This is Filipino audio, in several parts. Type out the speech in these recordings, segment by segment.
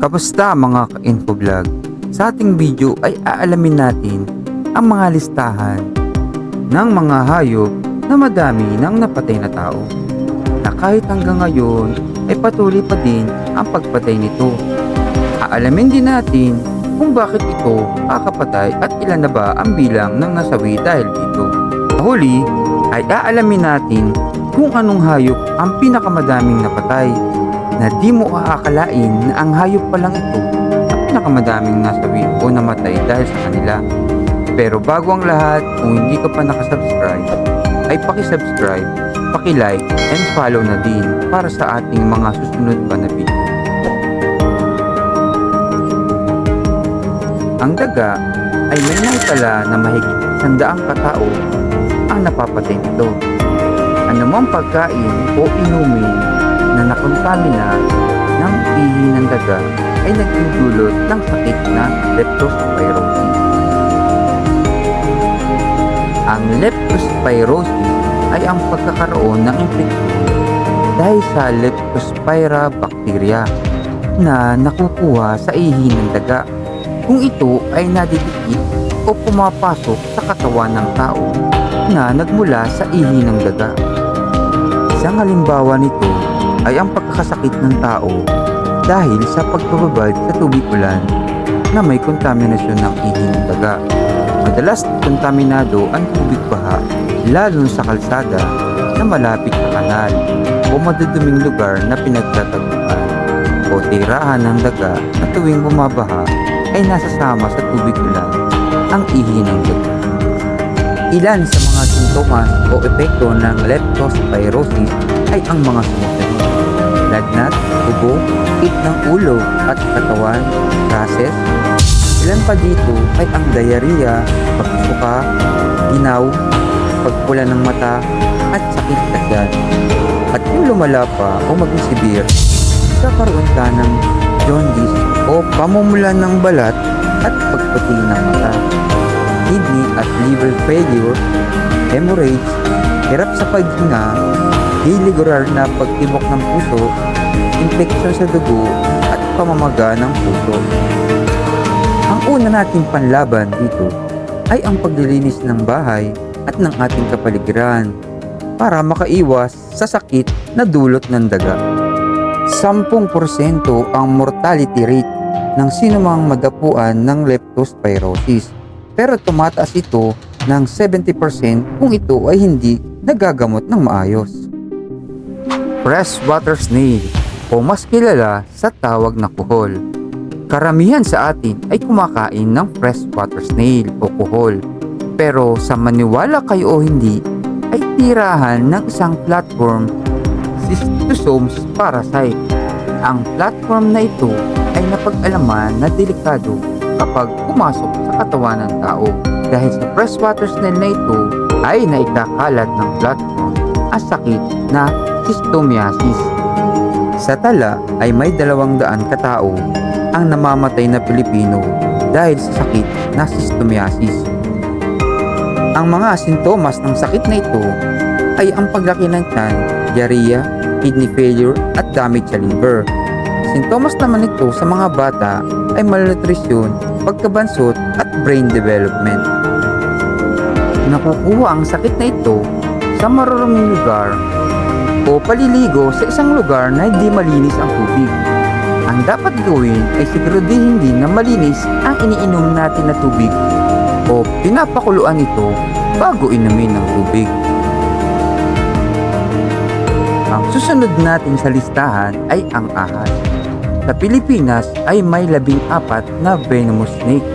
Kamusta mga ka-infoblog? Sa ating video ay aalamin natin ang mga listahan ng mga hayop na madami ng napatay na tao na kahit hanggang ngayon ay patuloy pa din ang pagpatay nito. Aalamin din natin kung bakit ito kakapatay at ilan na ba ang bilang ng nasawi dahil dito. Sa huli ay aalamin natin kung anong hayop ang pinakamadaming napatay na di mo aakalain na ang hayop pa lang ito ang pinakamadaming nasawi o namatay dahil sa kanila. Pero bago ang lahat, kung hindi ka pa nakasubscribe, ay paki-subscribe, paki-like, and follow na din para sa ating mga susunod pa na video. Ang daga ay may naitala na mahigit 100 katao ang napapatay nito. Anumang pagkain o inumin na nakontamina ng ihi ng daga ay nagdudulot ng sakit na leptospirosis. Ang leptospirosis ay ang pagkakaroon ng infeksyon dahil sa Leptospira bacteria na nakukuha sa ihi ng daga kung ito ay nadidikit o pumapasok sa katawan ng tao na nagmula sa ihi ng daga. Isang halimbawa nito ay ang pagkakasakit ng tao dahil sa pagbababad sa tubig ulan na may kontaminasyon ng ihi ng daga. Madalas kontaminado ang tubig baha lalo sa kalsada na malapit sa kanal o maduduming lugar na pinagtataguan o tirahan ng daga na tuwing bumabaha ay nasasama sa tubig ulan ang ihi ng daga. Ilan sa mga sintomas o epekto ng leptospirosis ay ang mga sumusunod: lagnat, ubo, sakit ng ulo at katawan, rashes. Ilan pa dito ay ang diarrhea, pagsuka, ginaw, pagpula ng mata, at sakit sa tiyan. At kung lumala pa o maging severe, kakaroon ka ng jaundice o pamumula ng balat at pagputi ng mata, kidney at liver failure, hemorrhage, hirap sa paghinga, irregular na pagtibok ng puso, infeksyon sa dugo, at pamamaga ng puso. Ang una nating panlaban dito ay ang paglilinis ng bahay at ng ating kapaligiran para makaiwas sa sakit na dulot ng daga. 10% ang mortality rate ng sinumang madapuan ng leptospirosis, pero tumataas ito ng 70% kung ito ay hindi nagagamot ng maayos. Freshwater snail o mas kilala sa tawag na kuhol. Karamihan sa atin ay kumakain ng freshwater snail o kuhol, pero sa maniwala kayo o hindi ay tirahan ng isang platform Schistosomes parasite. Ang platform na ito ay napag-alaman na delikado kapag pumasok sa katawan ng tao dahil sa freshwater snail na ito ay naikakalat ng platform ang sakit na schistomiasis. Sa tala ay may 200 katao ang namamatay na Pilipino dahil sa sakit na schistomiasis. Ang mga sintomas ng sakit na ito ay ang paglaki ng tiyan, diarrhea, kidney failure at damage sa liver. Sintomas naman ito sa mga bata ay malnutrisyon, pagkabansot at brain development. Nakukuha ang sakit na ito sa maruruming lugar o paliligo sa isang lugar na hindi malinis ang tubig. Ang dapat gawin ay siguraduhin din na malinis ang iniinom natin na tubig o pinapakuluan ito bago inumin ng tubig. Ang susunod natin sa listahan ay ang ahas. Sa Pilipinas ay may 14 na venomous snake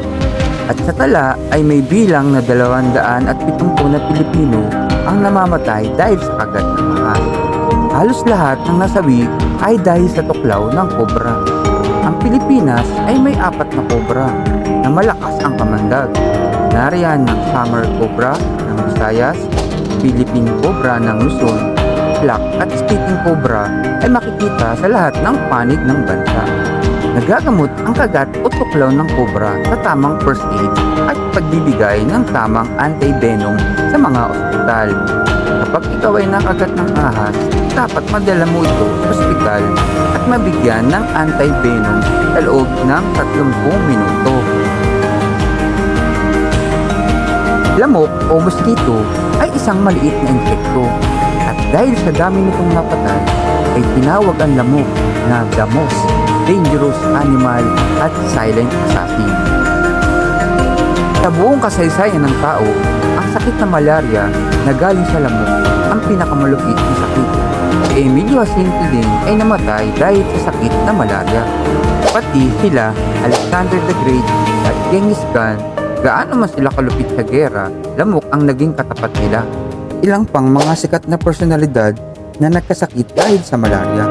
at sa tala ay may bilang na 270 na Pilipino ang namamatay dahil sa kagat ng ahas. Halos lahat ng nasawi ay dahil sa tuklaw ng kobra. Ang Pilipinas ay may 4 na kobra na malakas ang kamandag. Nariyan ng summer cobra ng Visayas, Philippine cobra ng Luzon, black at speaking cobra ay makikita sa lahat ng panig ng bansa. Nagagamot ang kagat o tuklaw ng kobra sa tamang first aid at pagbibigay ng tamang anti-venom sa mga ospital. Kapag ikaw ay nakagat ng ahas, dapat madala mo ito sa ospital at mabigyan ng anti-venom sa loob ng 30 minuto. Lamok o mosquito ay isang maliit na insekto at dahil sa dami nitong napatay ay tinawag ang lamok na the most dangerous animal at silent assassin. Sa buong kasaysayan ng tao, ang sakit na malaria na galing sa lamok ang pinakamalupit na sakit. Si Emilio Jacinto din ay namatay dahil sa sakit na malaria. Pati sila, Alexander the Great at Genghis Khan, gaano man sila kalupit sa gera, lamok ang naging katapat nila. Ilang pang mga sikat na personalidad na nagkasakit dahil sa malaria: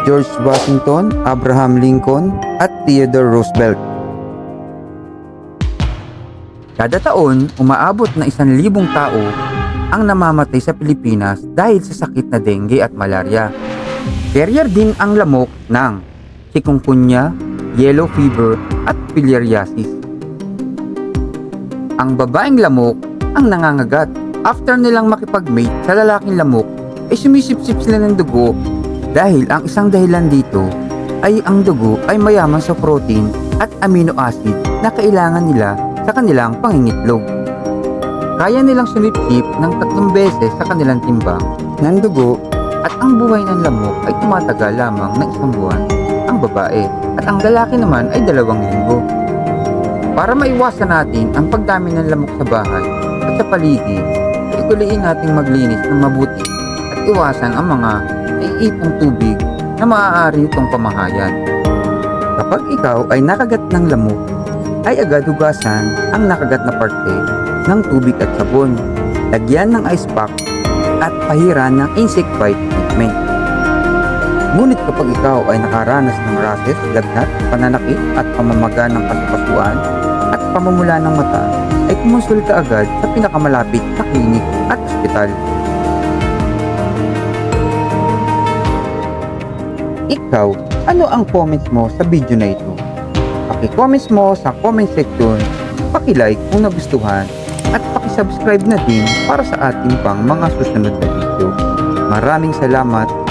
George Washington, Abraham Lincoln, at Theodore Roosevelt. Kada taon, umaabot na 1,000 tao ang namamatay sa Pilipinas dahil sa sakit na dengue at malaria. Carrier din ang lamok ng chikungunya, yellow fever, at filariasis. Ang babaeng lamok ang nangangagat. After nilang makipag-mate sa lalaking lamok, ay sumisipsip sila ng dugo dahil ang isang dahilan dito ay ang dugo ay mayaman sa protein at amino acid na kailangan nila sa kanilang pangingitlog. Kaya nilang sumipsip ng 3 beses sa kanilang timbang ng dugo at ang buhay ng lamok ay tumatagal lamang ng 1 buwan, ang babae, at ang lalaki naman ay 2 linggo. Para maiwasan natin ang pagdami ng lamok sa bahay at sa paligid, ay ikuliin nating maglinis ng mabuti at iwasan ang mga naiipong tubig na maaari itong pamahayan. Kapag ikaw ay nakagat ng lamok, ay agad hugasan ang nakagat na parte ng tubig at sabon, lagyan ng ice pack at pahiran ng insect bite treatment. Ngunit kapag ikaw ay nakaranas ng rashes, lagnat, pananakit at pamamaga ng kasukasuan at pamumula ng mata, ay kumonsulta agad sa pinakamalapit na klinik at ospital. Ikaw, ano ang comments mo sa video na ito? Paki-comments mo sa comment section, paki-like kung nagustuhan, at paki-subscribe na din para sa ating pang mga susunod na video. Maraming salamat.